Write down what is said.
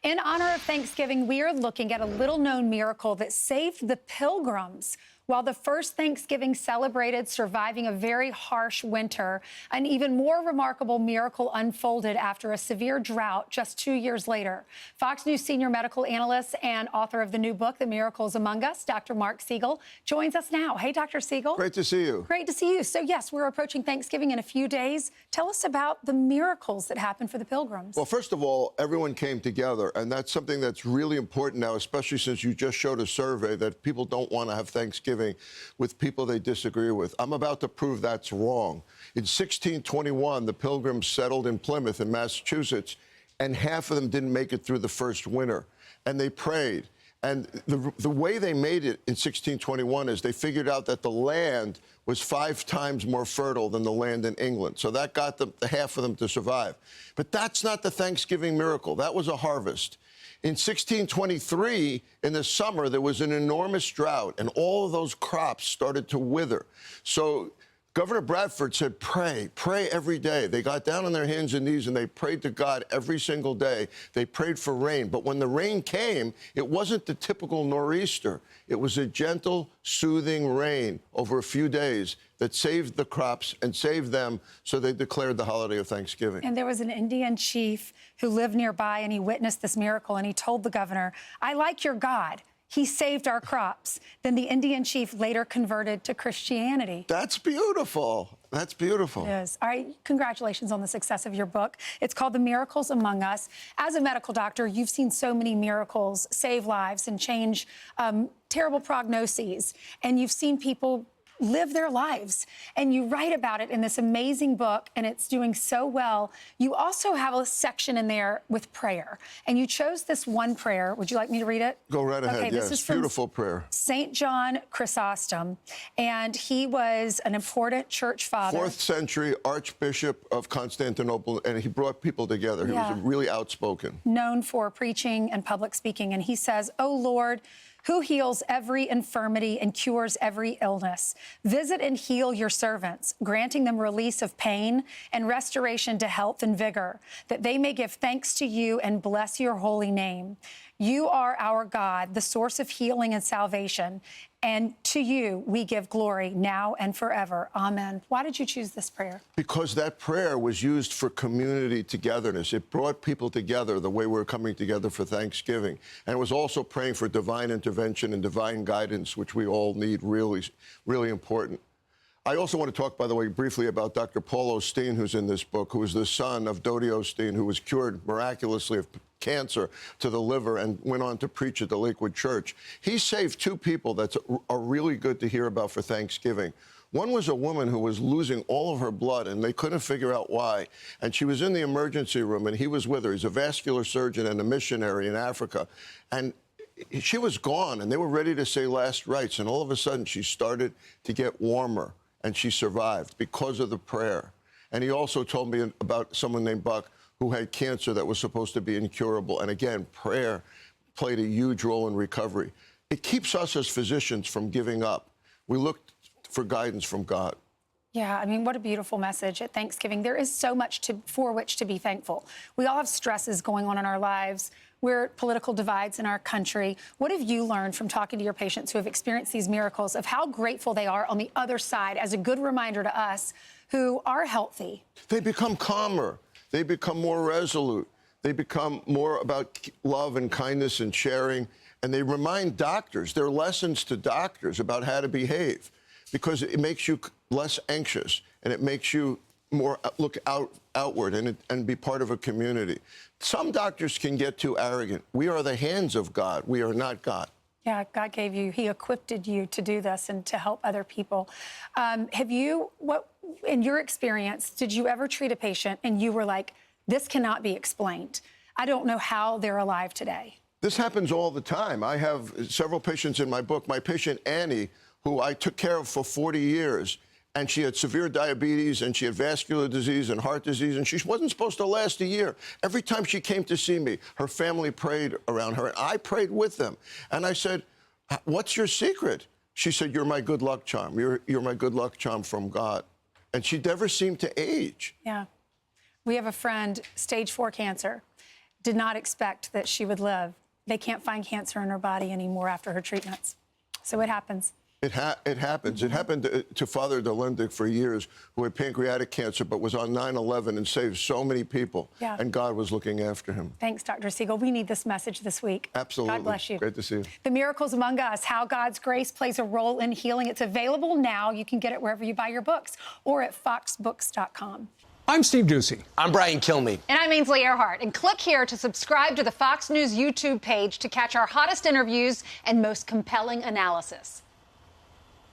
In honor of Thanksgiving, we are looking at a little-known miracle that saved the Pilgrims. While the first Thanksgiving celebrated surviving a very harsh winter, an even more remarkable miracle unfolded after a severe drought just 2 years later. Fox News senior medical analyst and author of the new book, The Miracles Among Us, Dr. Mark Siegel, joins us now. Hey, Dr. Siegel. Great to see you. Great to see you. So, yes, we're approaching Thanksgiving in a few days. Tell us about the miracles that happened for the Pilgrims. Well, first of all, everyone came together, and that's something that's really important now, especially since you just showed a survey that people don't want to have Thanksgiving with people they disagree with. I'm about to prove that's wrong. In 1621, the Pilgrims settled in Plymouth in Massachusetts, and half of them didn't make it through the first winter. And they prayed. And the way they made it in 1621 is they figured out that the land was 5 times more fertile than the land in England. So that got the half of them to survive. But that's not the Thanksgiving miracle. That was a harvest. In 1623, in the summer, there was an enormous drought, and all of those crops started to wither. So Governor Bradford said, pray every day. They got down on their hands and knees and they prayed to God every single day. They prayed for rain. But when the rain came, it wasn't the typical nor'easter. It was a gentle, soothing rain over a few days that saved the crops and saved them, so they declared the holiday of Thanksgiving. And there was an Indian chief who lived nearby, and he witnessed this miracle, and he told the governor, "I like your God. He saved our crops." Then the Indian chief later converted to Christianity. That's beautiful. That's beautiful. It is. All right, congratulations on the success of your book. It's called The Miracles Among Us. As a medical doctor, you've seen so many miracles save lives and change terrible prognoses, and you've seen people live their lives, and you write about it in this amazing book, and it's doing so well. You also have a section in there with prayer, and you chose this one prayer. Would you like me to read it? Go right ahead. Okay, yes, this is from beautiful prayer. St. John Chrysostom, and he was an important church father. 4th century Archbishop of Constantinople, and he brought people together. He was really outspoken. Known for preaching and public speaking, and he says, "O Lord, who heals every infirmity and cures every illness, visit and heal your servants, granting them release of pain and restoration to health and vigor, that they may give thanks to you and bless your holy name. You are our God, the source of healing and salvation, and to you we give glory now and forever. Amen." Why did you choose this prayer? Because that prayer was used for community togetherness. It brought people together the way we're coming together for Thanksgiving. And it was also praying for divine intervention and divine guidance, which we all need, really, really important. I also want to talk, by the way, briefly about Dr. Paul Osteen, who's in this book, who is the son of Dodie Osteen, who was cured miraculously of cancer to the liver and went on to preach at the Lakewood Church. He saved 2 people that are really good to hear about for Thanksgiving. One was a woman who was losing all of her blood, and they couldn't figure out why. And she was in the emergency room, and he was with her. He's a vascular surgeon and a missionary in Africa. And she was gone, and they were ready to say last rites. And all of a sudden, she started to get warmer, and she survived because of the prayer. And he also told me about someone named Buck who had cancer that was supposed to be incurable. And again, prayer played a huge role in recovery. It keeps us as physicians from giving up. We look for guidance from God. Yeah, I mean, what a beautiful message at Thanksgiving. There is so much for which to be thankful. We all have stresses going on in our lives. We're at political divides in our country. What have you learned from talking to your patients who have experienced these miracles of how grateful they are on the other side as a good reminder to us who are healthy? They become calmer. They become more resolute. They become more about love and kindness and sharing. And they remind doctors, they're lessons to doctors about how to behave, because it makes you less anxious and it makes you more look outward and be part of a community. Some doctors can get too arrogant. We are the hands of God. We are not God. Yeah, God gave you, he equipped you to do this and to help other people. In your experience, did you ever treat a patient and you were like, this cannot be explained? I don't know how they're alive today. This happens all the time. I have several patients in my book. My patient, Annie, who I took care of for 40 years, and she had severe diabetes, and she had vascular disease and heart disease, and she wasn't supposed to last a year. Every time she came to see me, her family prayed around her, and I prayed with them. And I said, "What's your secret?" She said, "You're my good luck charm. You're my good luck charm from God." And she never seemed to age. Yeah. We have a friend, stage 4 cancer. did not expect that she would live. They can't find cancer in her body anymore after her treatments. So it happens. It happens. It happened to Father Delendick for years, who had pancreatic cancer, but was on 9/11 and saved so many people. Yeah. And God was looking after him. Thanks, Dr. Siegel. We need this message this week. Absolutely. God bless you. Great to see you. The Miracles Among Us, How God's Grace Plays a Role in Healing. It's available now. You can get it wherever you buy your books or at foxbooks.com. I'm Steve Doocy. I'm Brian Kilmeade. And I'm Ainsley Earhart. And click here to subscribe to the Fox News YouTube page to catch our hottest interviews and most compelling analysis.